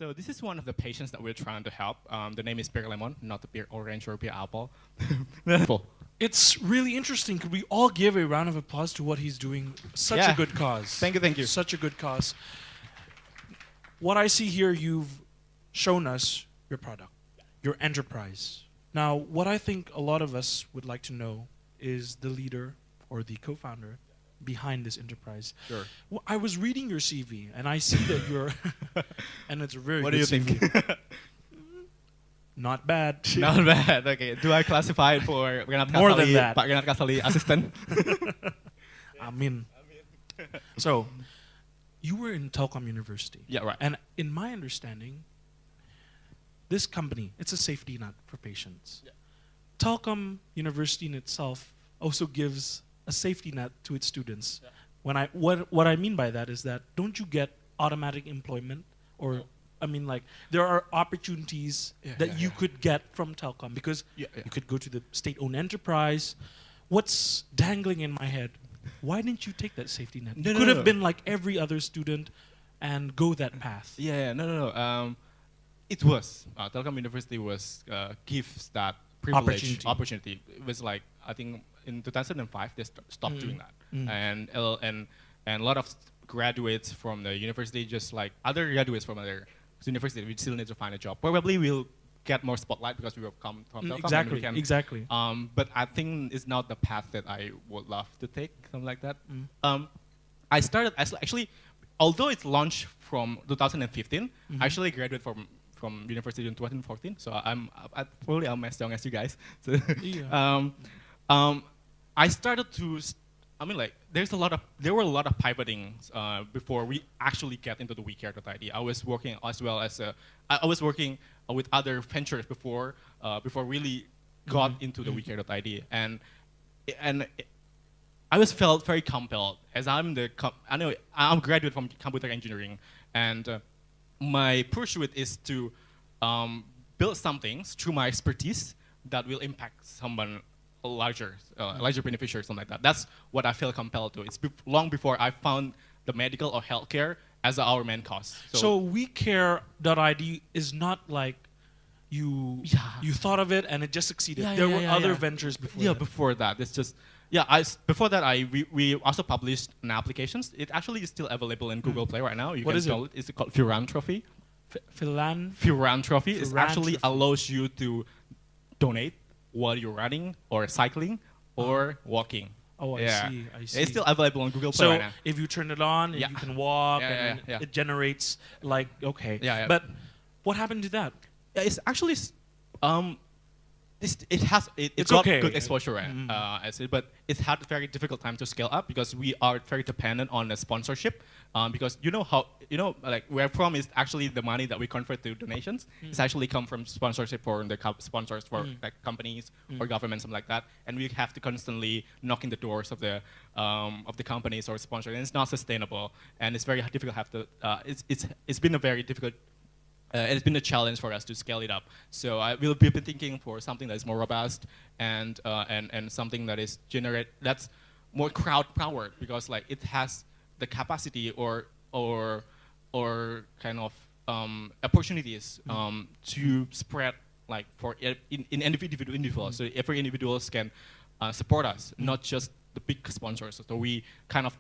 So this is one of the patients that we're trying to help. The name is Pear Lemon, not the Pear Orange or Pear Apple. It's really interesting. Could we all give a round of applause to what he's doing? Such a good cause. Thank you, thank you. Such a good cause. What I see here, you've shown us your product, your enterprise. Now, what I think a lot of us would like to know is the leader or the co-founder behind this enterprise. Sure. Well, I was reading your CV, and I see that you're, and it's a very What good do you CV. think? Not bad. Not bad. Okay. Do I classify it for More than that. Pak Renat Kasali assistant? I mean, so you were in Telkom University. Yeah, right. And in my understanding, this company, it's a safety net for patients. Yeah. Telkom University in itself also gives a safety net to its students. Yeah. What I mean by that is that don't you get automatic employment, or I mean, like, there are opportunities that you could get from Telkom because you could go to the state-owned enterprise. What's dangling in my head? Why didn't you take that safety net? You could have been like every other student and go that path. No. It was Telkom University was gives that privilege opportunity. It was like, I think in 2005 they stopped doing that, and a lot of graduates from the university, just like other graduates from other university, we still need to find a job. Probably we'll get more spotlight because we will come from Telkom. Exactly. But I think it's not the path that I would love to take, something like that. I started actually, although it's launched from 2015, I actually graduated from university in 2014. So I'm as young as you guys. So I started to. I mean, like, there were a lot of pivoting before we actually get into the WeCare.id. I was working as well as I was working with other ventures before really got into the WeCare.id, and I was felt very compelled as I'm a graduate from computer engineering, and my pursuit is to build something through my expertise that will impact someone larger beneficiary, something like that. That's what I feel compelled to. It's long before I found the medical or healthcare as our main cause. So WeCare.id is not like you thought of it and it just succeeded. There were other ventures before. Yeah, before that, it's just before that we also published an applications. It actually is still available in Google Play right now. You can install it. It's called Philanthropy. Philanthropy. It actually allows you to donate while you're running or cycling or walking. Oh, I see. It's still available on Google Play right now. So if you turn it on, you can walk, and it generates like, okay. But what happened to that? It's actually, it's got good exposure, right? But it's had a very difficult time to scale up because we are very dependent on the sponsorship. Because like where from is actually the money that we convert to donations. It's actually come from sponsorship for the sponsors for like companies or government, something like that. And we have to constantly knock in the doors of the companies or sponsors, and it's not sustainable. And it's very difficult. It's been a very difficult. It's been a challenge for us to scale it up. So we've been thinking for something that is more robust and something that is that's more crowd powered, because like it has the capacity or kind of opportunities to spread like in individuals. So every individuals can support us, not just the big sponsors. So we kind of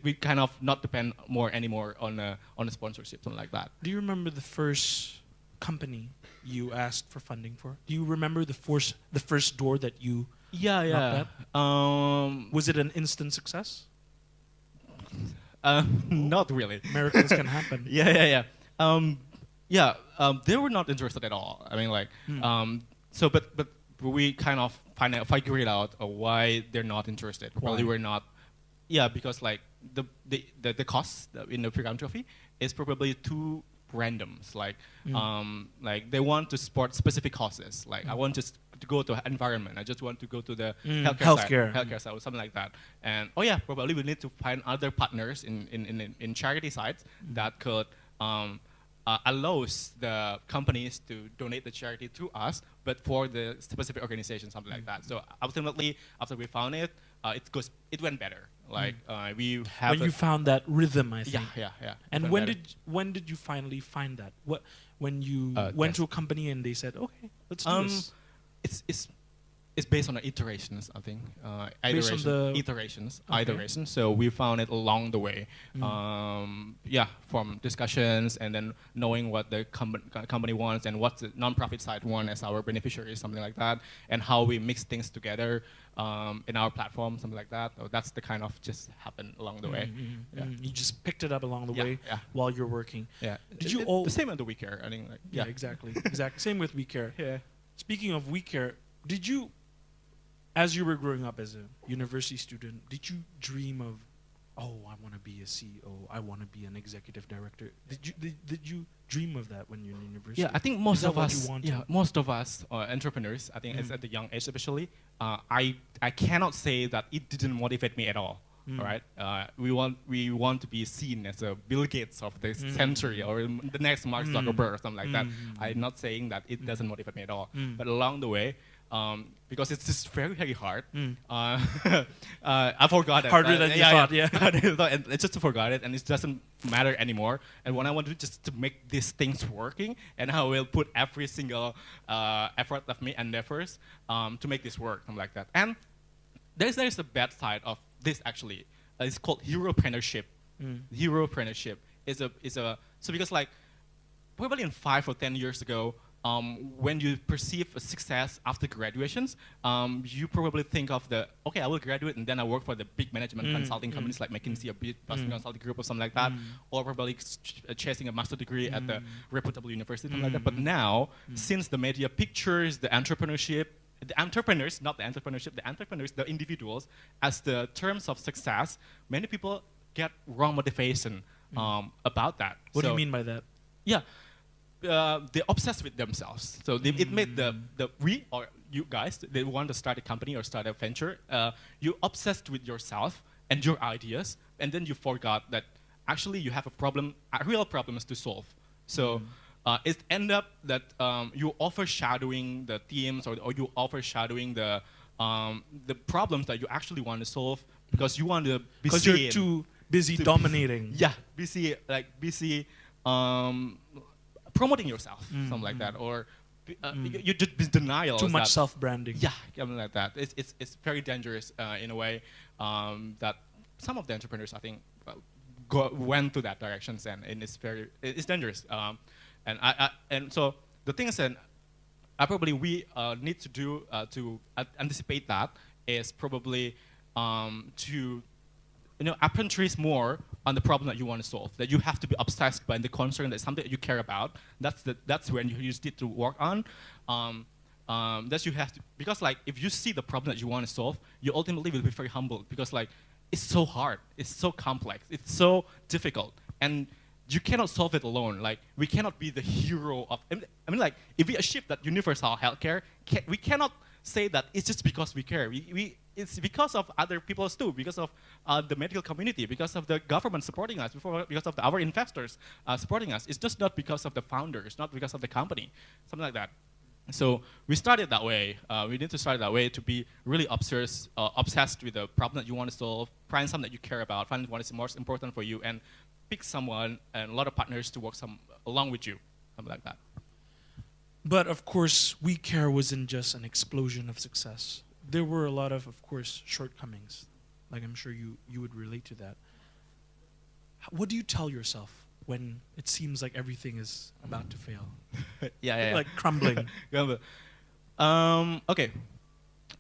we kind of not depend anymore on a sponsorship, something like that. Do you remember the first company you asked for funding for? Do you remember the first door that you knocked at? Was it an instant success? Not really. Miracles can happen. They were not interested at all. I mean, like, but we kind of figure it out why they're not interested. Probably we're not. Yeah, because like the cost in the philanthropy is probably too random. Like they want to support specific causes. Like I want to go to environment. I just want to go to the healthcare side or something like that. And probably we need to find other partners in charity sites that could allows the companies to donate the charity to us but for the specific organization, something like that. So ultimately, after we found it, it went better. Like we have. When you found that rhythm, I think. Yeah. And when did you finally find that? When you went to a company and they said, okay, let's do this. It's based on the iterations, I think. Iterations. So we found it along the way. From discussions and then knowing what the company wants and what the nonprofit side wants as our beneficiaries, something like that, and how we mix things together in our platform, something like that. So that's the kind of just happened along the way. You just picked it up along the way while you're working. Yeah. Did you the same under WeCare, I think. Like, exactly. Same with WeCare. Yeah. Speaking of WeCare, did you, as you were growing up as a university student, did you dream of, oh, I want to be a CEO, I want to be an executive director? Did you dream of that when you're in university? Yeah, I think most of us entrepreneurs, I think it's at the young age especially, I cannot say that it didn't motivate me at all. All right, we want to be seen as a Bill Gates of this century or the next Mark Zuckerberg or something like that. I'm not saying that it doesn't motivate me at all, but along the way, because it's just very, very hard. I forgot it. Harder than you thought, and I just forgot it, and it doesn't matter anymore. And what I want to do just to make these things working, and I will put every single effort of me endeavors to make this work, something like that. And there's a bad side of this actually. It's called heropreneurship. Heropreneurship is a so because like probably in 5 or 10 years ago, when you perceive a success after graduations, you probably think of I will graduate and then I work for the big management consulting companies like McKinsey or Boston Consulting Group or something like that, or probably chasing a master degree at the reputable university, something like that. But now, since the media pictures the entrepreneurship, the individuals, as the terms of success, many people get wrong motivation about that. What do you mean by that? Yeah. They're obsessed with themselves. So it made we or you guys, they want to start a company or start a venture. You obsessed with yourself and your ideas, and then you forgot that actually you have a real problems to solve. So it end up that you overshadowing the teams or you overshadowing the problems that you actually want to solve because you want to be because you're too busy dominating. Busy promoting yourself, something like that, or you just be denial. Too much self-branding. Yeah, something like that. It's very dangerous in a way that some of the entrepreneurs I think went to that direction, and it's dangerous. And so the thing is that we need to do to anticipate that is probably to apprentice more on the problem that you want to solve. That you have to be obsessed by the concern that's something that you care about. That's when you just need to work on. That you have to, because like if you see the problem that you want to solve, you ultimately will be very humble because like it's so hard, it's so complex, it's so difficult, and you cannot solve it alone. Like we cannot be the hero of. I mean, like if we achieve that universal healthcare, we cannot say that it's just because we care. It's because of other people too, because of the medical community, because of the government supporting us, because of our investors supporting us. It's just not because of the founders, not because of the company, something like that. So we started that way. We need to start that way to be really obsessed with the problem that you want to solve, find something that you care about, find what is most important for you, and pick someone and a lot of partners to work along with you, something like that. But of course, WeCare wasn't just an explosion of success. There were a lot of course, shortcomings. Like I'm sure you would relate to that. What do you tell yourself when it seems like everything is about to fail? Like crumbling. Okay.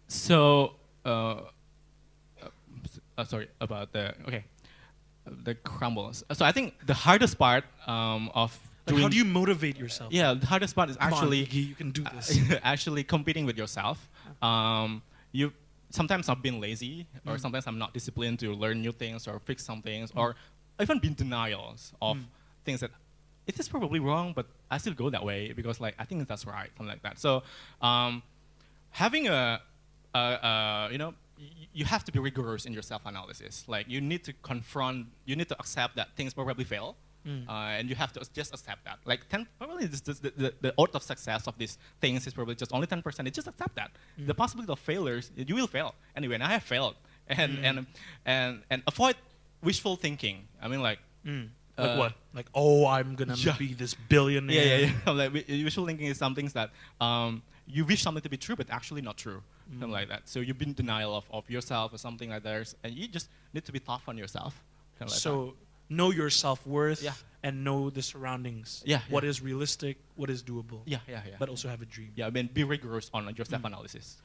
So, sorry about the crumbles. So I think the hardest part of how do you motivate yourself? Yeah, the hardest part is actually Gigih, you can do this. Actually competing with yourself. Sometimes I'm being lazy, or sometimes I'm not disciplined to learn new things or fix some things, or even being denials of things that it is probably wrong, but I still go that way because like I think that's right, something like that. So having you have to be rigorous in your self-analysis. Like you need to accept that things probably fail. and you have to just accept that. Like probably the odds of success of these things is probably just only 10%. You just accept that. The possibility of failures, you will fail anyway. And I have failed, and avoid wishful thinking. I mean, like. Like what? Like, oh, I'm gonna be this billionaire. Yeah. Like wishful thinking is some things that you wish something to be true, but actually not true. Something like that. So you've been in denial of yourself or something like that, and you just need to be tough on yourself. Like so know your self-worth and know the surroundings. What is realistic? What is doable? Yeah. But also have a dream. Yeah, I mean, be rigorous on your self-analysis.